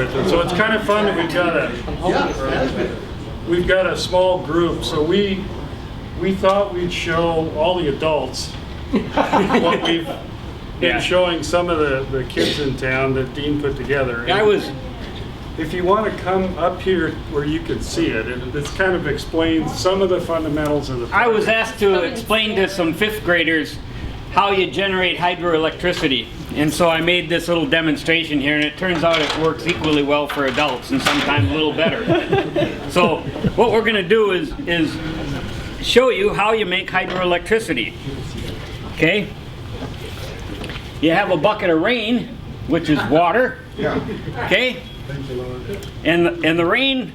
with it. So it's kind of fun that we've got a small group. So we thought we'd show all the adults what we've been showing some of the kids in town that Dean put together. If you want to come up here where you can see it, this kind of explains some of the fundamentals of the project. I was asked to explain to some 5th graders how you generate hydroelectricity. And so I made this little demonstration here, and it turns out it works equally well for adults and sometimes a little better. So what we're going to do is show you how you make hydroelectricity. Okay? You have a bucket of rain, which is water. Okay? And the rain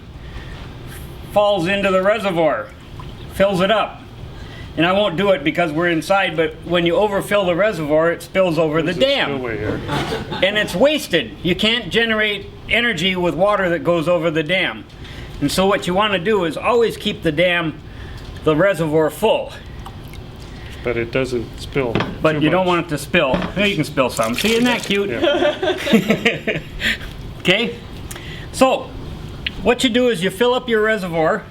falls into the reservoir, fills it up. And I won't do it because we're inside, but when you overfill the reservoir, it spills over the dam. And it's wasted. You can't generate energy with water that goes over the dam. And so what you want to do is always keep the reservoir full. But it doesn't spill. But you don't want it to spill. Well, you can spill some. See, isn't that cute? Yeah. Okay? So, what you do is you fill up your reservoir,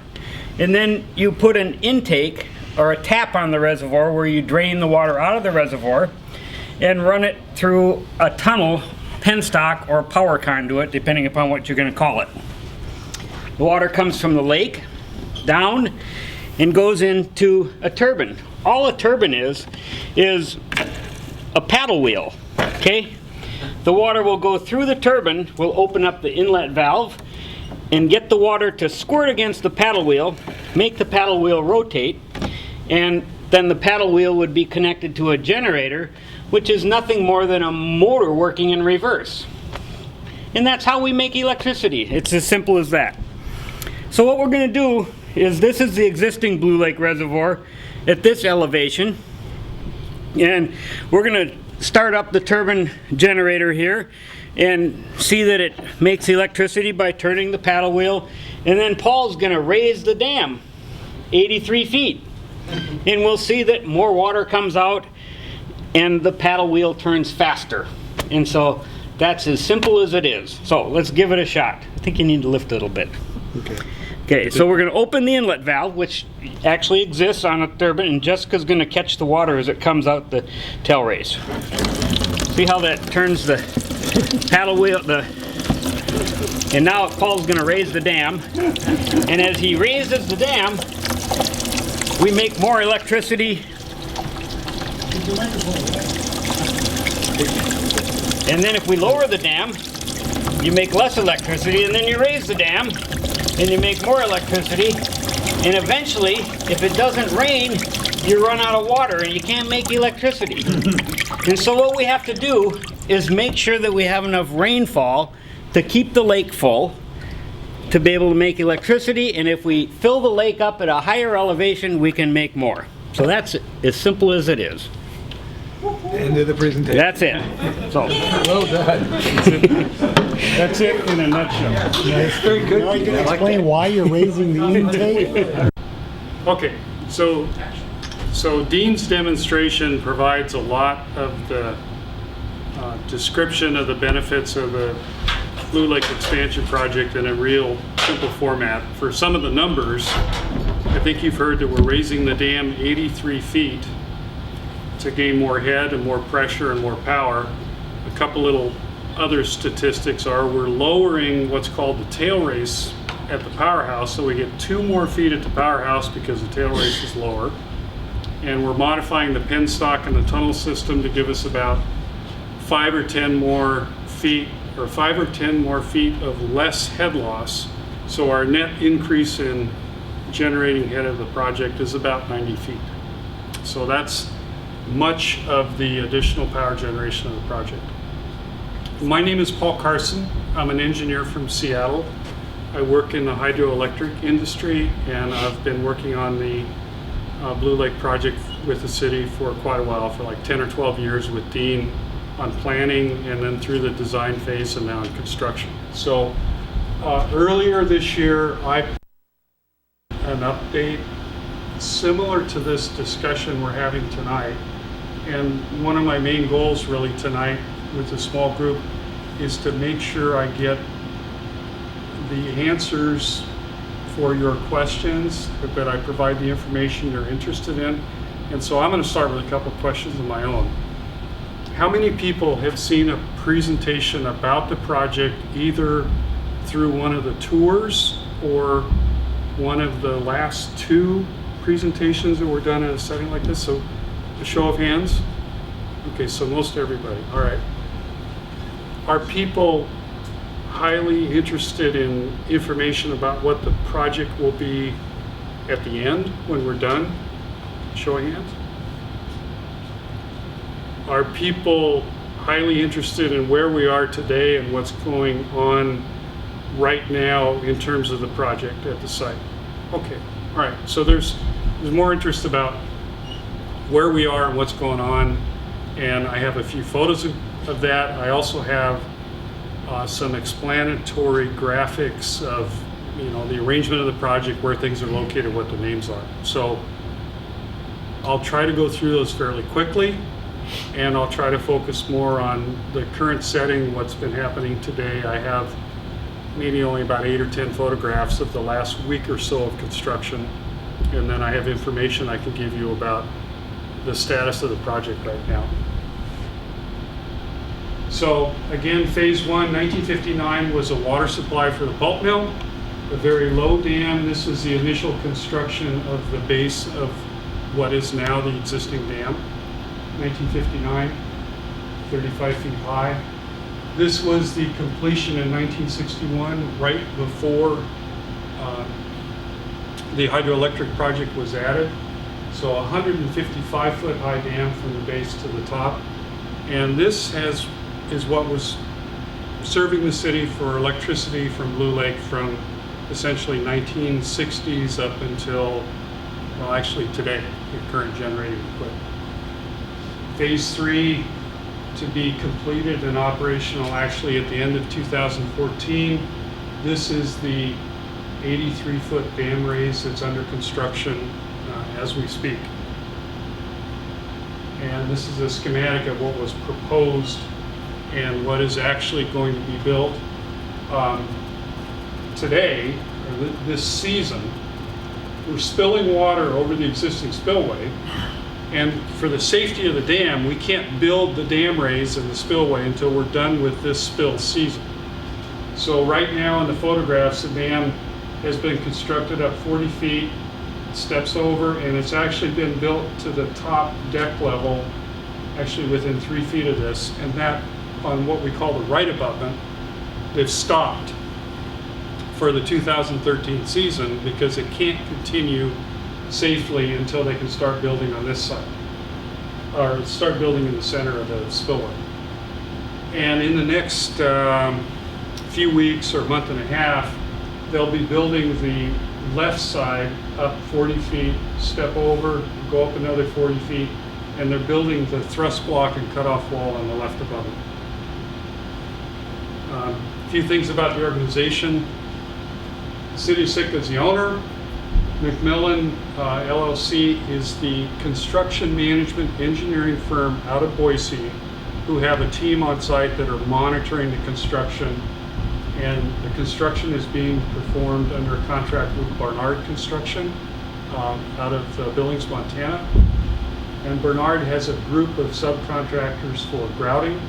and then you put an intake or a tap on the reservoir where you drain the water out of the reservoir and run it through a tunnel, penstock, or power conduit, depending upon what you're going to call it. The water comes from the lake down and goes into a turbine. All a turbine is a paddle wheel. Okay? The water will go through the turbine, will open up the inlet valve, and get the water to squirt against the paddle wheel, make the paddle wheel rotate, and then the paddle wheel would be connected to a generator, which is nothing more than a motor working in reverse. And that's how we make electricity. It's as simple as that. So what we're going to do is, this is the existing Blue Lake Reservoir at this elevation, and we're going to start up the turbine generator here and see that it makes electricity by turning the paddle wheel, and then Paul's going to raise the dam 83 feet, and we'll see that more water comes out and the paddle wheel turns faster. And so that's as simple as it is. So let's give it a shot. I think you need to lift a little bit. Okay, so we're going to open the inlet valve, which actually exists on a turbine, and Jessica's going to catch the water as it comes out the tail race. See how that turns the paddle wheel, and now Paul's going to raise the dam, and as he raises the dam, we make more electricity. And then if we lower the dam, you make less electricity, and then you raise the dam, and you make more electricity, and eventually, if it doesn't rain, you run out of water and you can't make electricity. And so what we have to do is make sure that we have enough rainfall to keep the lake full, to be able to make electricity, and if we fill the lake up at a higher elevation, we can make more. So that's as simple as it is. End of the presentation. That's it. So. Well done. That's it in a nutshell. It's very good. Now you can explain why you're raising the intake. Okay, so Dean's demonstration provides a lot of the description of the benefits of the Blue Lake expansion project in a real simple format. For some of the numbers, I think you've heard that we're raising the dam 83 feet to gain more head and more pressure and more power. A couple little other statistics are we're lowering what's called the tail race at the powerhouse, so we get 2 more feet at the powerhouse because the tail race is lower. And we're modifying the penstock and the tunnel system to give us about 5 or 10 more feet, or 5 or 10 more feet of less head loss. So our net increase in generating head of the project is about 90 feet. So that's much of the additional power generation of the project. My name is Paul Carson. I'm an engineer from Seattle. I work in the hydroelectric industry, and I've been working on the Blue Lake project with the city for quite a while, for like 10 or 12 years with Dean on planning, and then through the design phase and now in construction. So earlier this year, I an update similar to this discussion we're having tonight. And one of my main goals really tonight with a small group is to make sure I get the answers for your questions, that I provide the information you're interested in. And so I'm going to start with a couple of questions of my own. How many people have seen a presentation about the project either through one of the tours or one of the last two presentations that were done in a setting like this? So a show of hands. Okay, so most everybody. All right. Are people highly interested in information about what the project will be at the end when we're done? Show of hands. Are people highly interested in where we are today and what's going on right now in terms of the project at the site? Okay, all right, so there's more interest about where we are and what's going on, and I have a few photos of that. I also have some explanatory graphics of, you know, the arrangement of the project, where things are located, what the names are. So I'll try to go through those fairly quickly, and I'll try to focus more on the current setting, what's been happening today. I have maybe only about 8 or 10 photographs of the last week or so of construction, and then I have information I can give you about the status of the project right now. So again, phase 1, 1959, was a water supply for the pulp mill, a very low dam. This is the initial construction of the base of what is now the existing dam. 1959, 35 feet high. This was the completion in 1961, right before the hydroelectric project was added. So a 155-foot high dam from the base to the top. And this is what was serving the city for electricity from Blue Lake from essentially 1960s up until, well, actually today, the current generating equipment. Phase 3 to be completed and operational actually at the end of 2014. This is the 83-foot dam raise that's under construction as we speak. And this is a schematic of what was proposed and what is actually going to be built. Today, or this season, we're spilling water over the existing spillway, and for the safety of the dam, we can't build the dam raise and the spillway until we're done with this spill season. So right now in the photographs, the dam has been constructed up 40 feet, steps over, and it's actually been built to the top deck level, actually within 3 feet of this, and that on what we call the right abutment, they've stopped for the 2013 season because it can't continue safely until they can start building on this side, or start building in the center of the spillway. And in the next few weeks or month and a half, they'll be building the left side up 40 feet, step over, go up another 40 feet, and they're building the thrust block and cutoff wall on the left abutment. A few things about the organization. The City of Sitka is the owner. McMillan LLC is the construction management engineering firm out of Boise who have a team on site that are monitoring the construction, and the construction is being performed under a contract with Barnard Construction out of Billings, Montana. And Barnard has a group of subcontractors for grouting,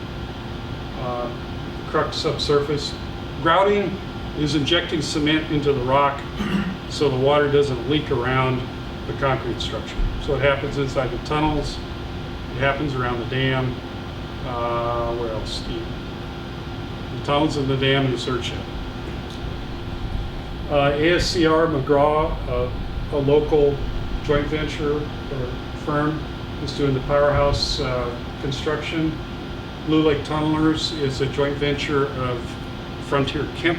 crux subsurface. Grouting is injecting cement into the rock so the water doesn't leak around the concrete structure. So it happens inside the tunnels, it happens around the dam, where else, Steve? The tunnels and the dam and the surge shed. ASCR McGraw, a local joint venture or firm, is doing the powerhouse construction. Blue Lake Tunnelers is a joint venture of Frontier Kemp